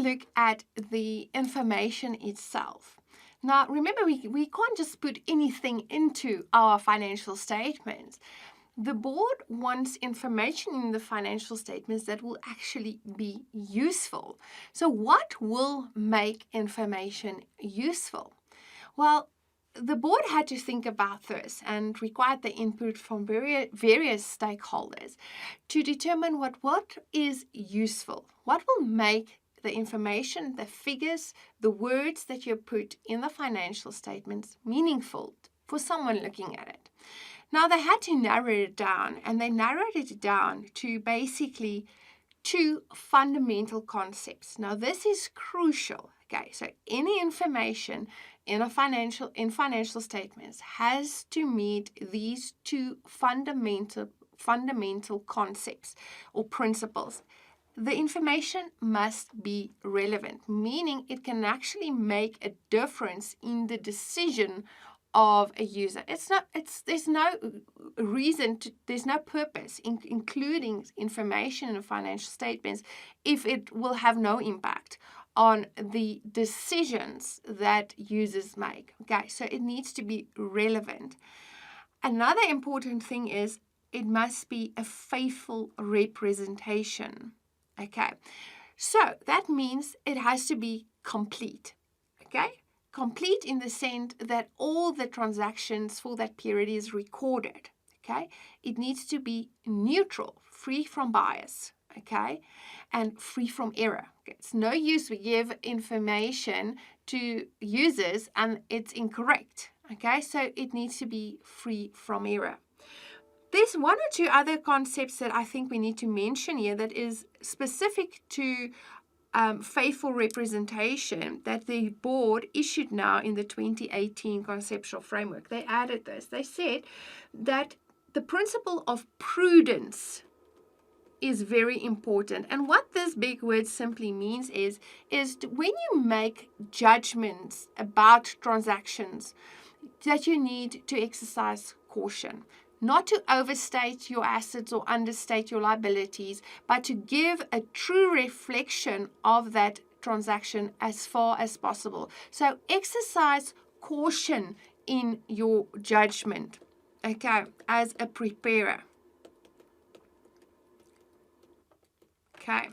look at the information itself. Now, remember, we can't just put anything into our financial statements. The board wants information in the financial statements that will actually be useful. So what will make information useful? Well, the board had to think about this and required the input from various stakeholders to determine what is useful, what will make the information, the figures, the words that you put in the financial statements meaningful for someone looking at it. Now, they had to narrow it down, and they narrowed it down to basically 2 fundamental concepts. Now, this is crucial. Okay, so any information in financial statements has to meet these 2 fundamental concepts or principles. The information must be relevant, meaning it can actually make a difference in the decision of a user. There's no purpose in including information in financial statements if it will have no impact on the decisions that users make. Okay, so it needs to be relevant. Another important thing is it must be a faithful representation. Okay, so that means it has to be complete. Okay, complete in the sense that all the transactions for that period is recorded. Okay, it needs to be neutral, free from bias. Okay, and free from error. Okay? It's no use we give information to users and it's incorrect. Okay, so it needs to be free from error. There's 1 or 2 other concepts that I think we need to mention here that is specific to faithful representation that the board issued now in the 2018 Conceptual Framework. They added this. They said that the principle of prudence is very important. And what this big word simply means is when you make judgments about transactions, that you need to exercise caution. Not to overstate your assets or understate your liabilities, but to give a true reflection of that transaction as far as possible. So exercise caution in your judgment, okay, as a preparer. Okay.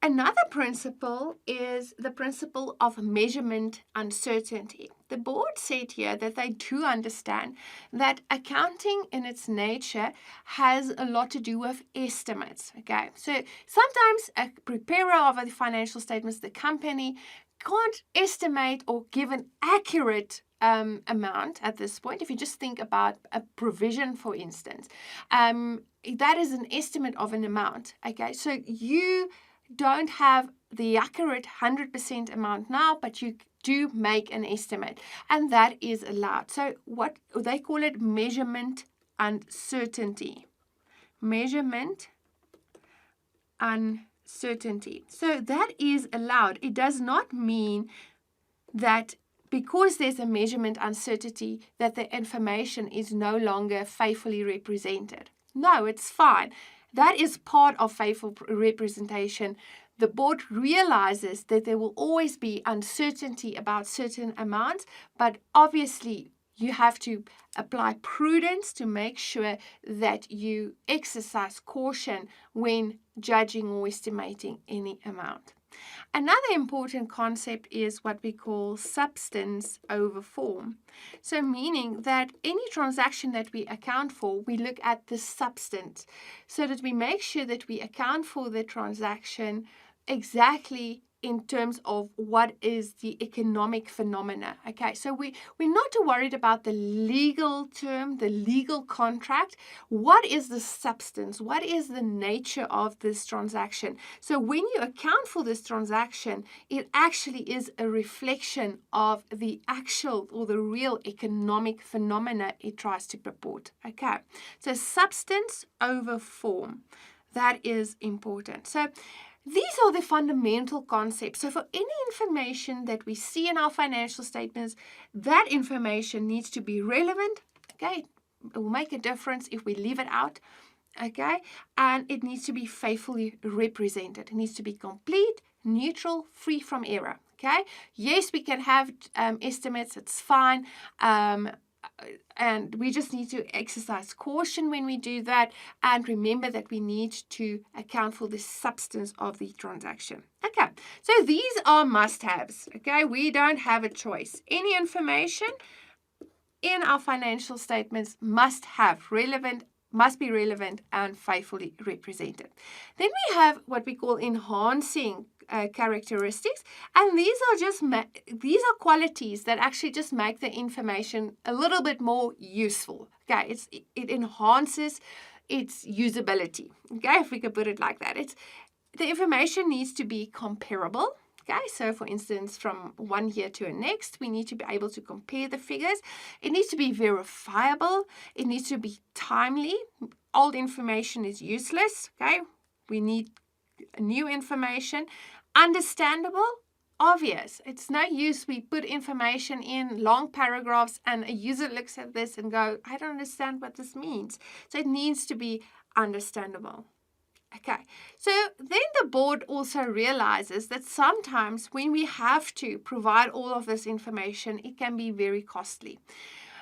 Another principle is the principle of measurement uncertainty. The board said here that they do understand that accounting in its nature has a lot to do with estimates. Okay, so sometimes a preparer of the financial statements, the company, can't estimate or give an accurate amount at this point. If you just think about a provision, for instance, that is an estimate of an amount. Okay, so you don't have the accurate 100% amount now, but you do make an estimate, and that is allowed. So what they call it, measurement uncertainty. Measurement uncertainty. So that is allowed. It does not mean that because there's a measurement uncertainty that the information is no longer faithfully represented. No, it's fine. That is part of faithful representation. The board realizes that there will always be uncertainty about certain amounts, but obviously you have to apply prudence to make sure that you exercise caution when judging or estimating any amount. Another important concept is what we call substance over form. So meaning that any transaction that we account for, we look at the substance so that we make sure that we account for the transaction exactly in terms of what is the economic phenomena. Okay, so we're not too worried about the legal term, the legal contract. What is the substance? What is the nature of this transaction? So when you account for this transaction, it actually is a reflection of the actual or the real economic phenomena it tries to purport. Okay, so substance over form. That is important. So these are the fundamental concepts. So for any information that we see in our financial statements, that information needs to be relevant. Okay, it will make a difference if we leave it out. Okay, and it needs to be faithfully represented. It needs to be complete, neutral, free from error. Okay, yes, we can have estimates, it's fine. And we just need to exercise caution when we do that, and remember that we need to account for the substance of the transaction. Okay, so these are must-haves. Okay, we don't have a choice. Any information in our financial statements must be relevant and faithfully represented. Then we have what we call enhancing characteristics, and these are qualities that actually just make the information a little bit more useful. Okay, it enhances its usability. Okay, if we could put it like that, the information needs to be comparable. Okay, so for instance, from one year to the next, we need to be able to compare the figures. It needs to be verifiable. It needs to be timely. Old information is useless. Okay, we need new information. Understandable, obvious. It's no use we put information in long paragraphs and a user looks at this and go, I don't understand what this means. So it needs to be understandable. Okay, so then the board also realizes that sometimes when we have to provide all of this information, it can be very costly.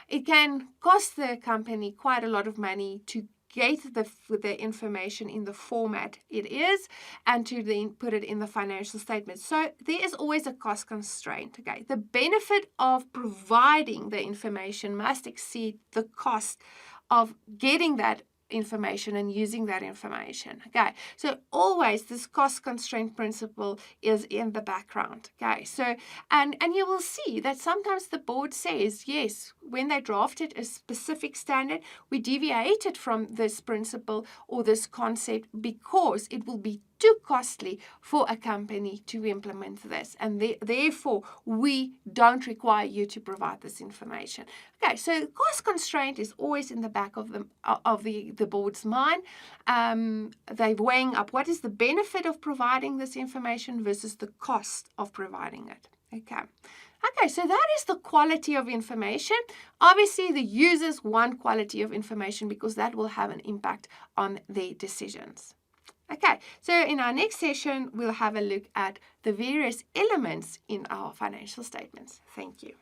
It can cost the company quite a lot of money to get the information in the format it is and to then put it in the financial statement. So there is always a cost constraint. Okay, the benefit of providing the information must exceed the cost of getting that information and using that information. Okay, so always this cost constraint principle is in the background. Okay, so and you will see that sometimes the board says, yes, when they drafted a specific standard, we deviated from this principle or this concept because it will be too costly for a company to implement this, and therefore we don't require you to provide this information. Okay, so cost constraint is always in the back of the board's mind. They're weighing up what is the benefit of providing this information versus the cost of providing it. Okay, so that is the quality of information. Obviously, the users want quality of information because that will have an impact on their decisions. Okay, so in our next session, we'll have a look at the various elements in our financial statements. Thank you.